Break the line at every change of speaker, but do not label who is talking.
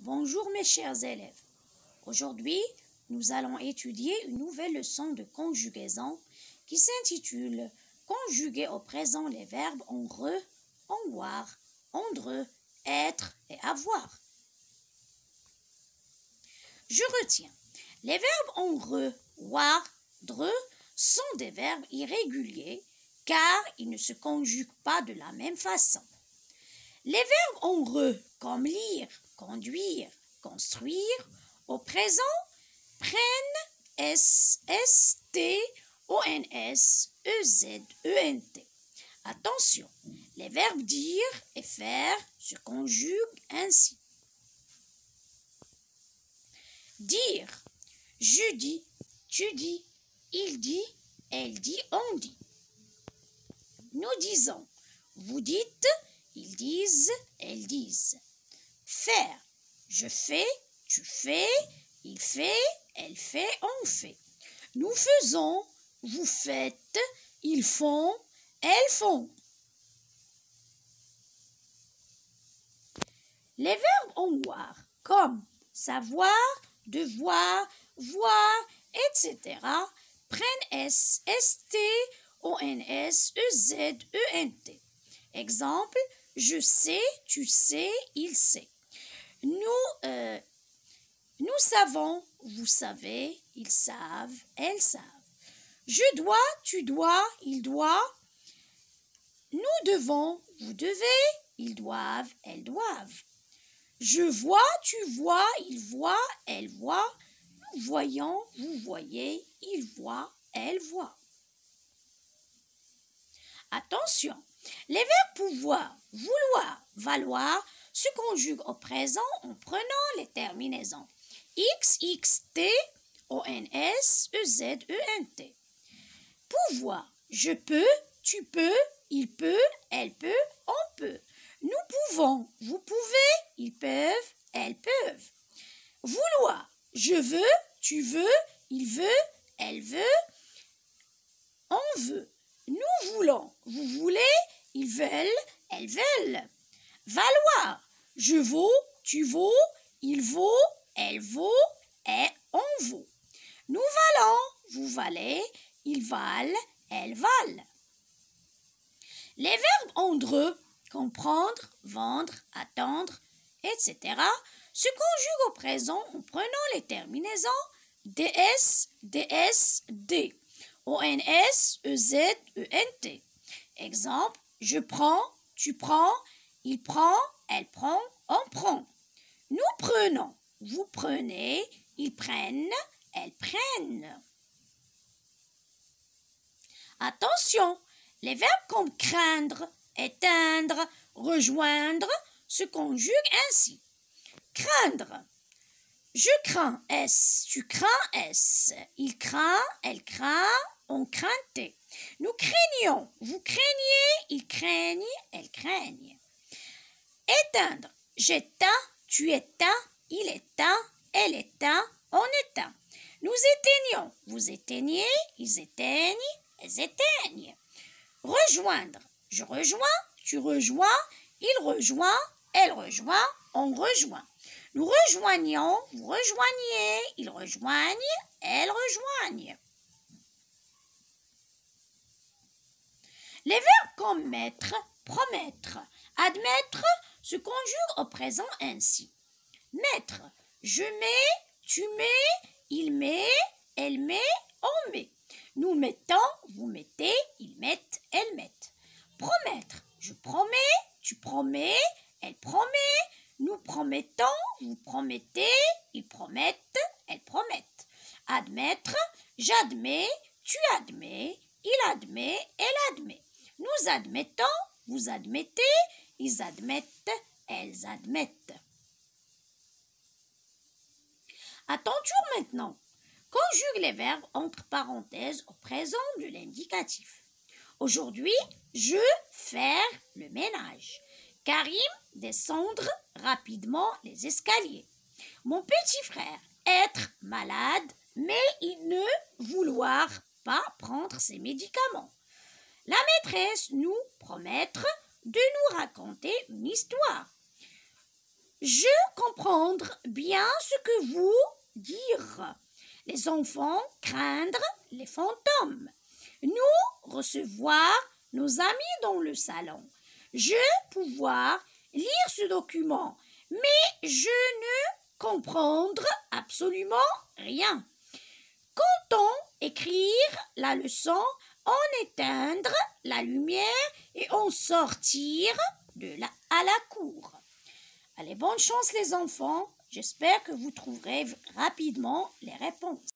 Bonjour mes chers élèves. Aujourd'hui, nous allons étudier une nouvelle leçon de conjugaison qui s'intitule « Conjuguer au présent les verbes en re, en voir, en dre, être et avoir ». Je retiens. Les verbes en re, voir, dre sont des verbes irréguliers car ils ne se conjuguent pas de la même façon. Les verbes en re, comme lire, conduire, construire, au présent, prennent S, S, T, O, N, S, E, Z, E, N, T. Attention, les verbes dire et faire se conjuguent ainsi. Dire, je dis, tu dis, il dit, elle dit, on dit. Nous disons, vous dites, ils disent, elles disent. Faire, je fais, tu fais, il fait, elle fait, on fait. Nous faisons, vous faites, ils font, elles font. Les verbes en voir, comme savoir, devoir, voir, etc., prennent S, ST, ONS, EZ, ENT. Exemple, je sais, tu sais, il sait. Nous savons, vous savez, ils savent, elles savent. Je dois, tu dois, il doit. Nous devons, vous devez, ils doivent, elles doivent. Je vois, tu vois, il voit, elle voit. Nous voyons, vous voyez, il voit, elle voit. Attention, les verbes pouvoir, vouloir, valoir se conjuguent au présent en prenant les terminaisons X, X, T, O, N, S, E, Z, E, N, T. Pouvoir, je peux, tu peux, il peut, elle peut, on peut. Nous pouvons, vous pouvez, ils peuvent, elles peuvent. Vouloir, je veux, tu veux, il veut, elle veut, on veut. Nous voulons, vous voulez, ils veulent, elles veulent. Valoir, je vaux, tu vaux, il vaut, elle vaut, et on vaut. Nous valons, vous valez, ils valent, elles valent. Les verbes en dre, comprendre, vendre, attendre, etc., se conjuguent au présent en prenant les terminaisons DS, DS, D, ONS, EZ, ENT. Exemple, je prends, tu prends, il prend, elle prend, on prend. Nous prenons, vous prenez, ils prennent, elles prennent. Attention, les verbes comme craindre, éteindre, rejoindre se conjuguent ainsi. Craindre. Je crains, S, tu crains, S. Il craint, elle craint, on craintait. Nous craignons, vous craignez, ils craignent, elles craignent. Éteindre. J'éteins, tu éteins, il éteint, elle éteint, on éteint. Nous éteignons, vous éteignez, ils éteignent, elles éteignent. Rejoindre. Je rejoins, tu rejoins, il rejoint, elle rejoint, on rejoint. Nous rejoignons, vous rejoignez, ils rejoignent, elles rejoignent. Les verbes comme mettre, promettre, admettre se conjuguent au présent ainsi. Mettre, je mets, tu mets, il met, elle met, on met. Nous mettons, vous mettez, ils mettent, elles mettent. Promettre, je promets, tu promets, elle promet. Nous promettons, vous promettez, ils promettent, elles promettent. Admettre, j'admets, tu admets, il admet, elle admet. Nous admettons, vous admettez, ils admettent, elles admettent. À ton tour maintenant, conjugue les verbes entre parenthèses au présent de l'indicatif. Aujourd'hui, je faire le ménage. Karim descendre rapidement les escaliers. Mon petit frère être malade, mais il ne vouloir pas prendre ses médicaments. La maîtresse nous promettre de nous raconter une histoire. Je comprendre bien ce que vous dire. Les enfants craindre les fantômes. Nous recevoir nos amis dans le salon. Je pouvoir lire ce document, mais je ne comprendre absolument rien. Quand on écrire la leçon, on éteindre la lumière et on sortir à la cour. Allez, bonne chance les enfants. J'espère que vous trouverez rapidement les réponses.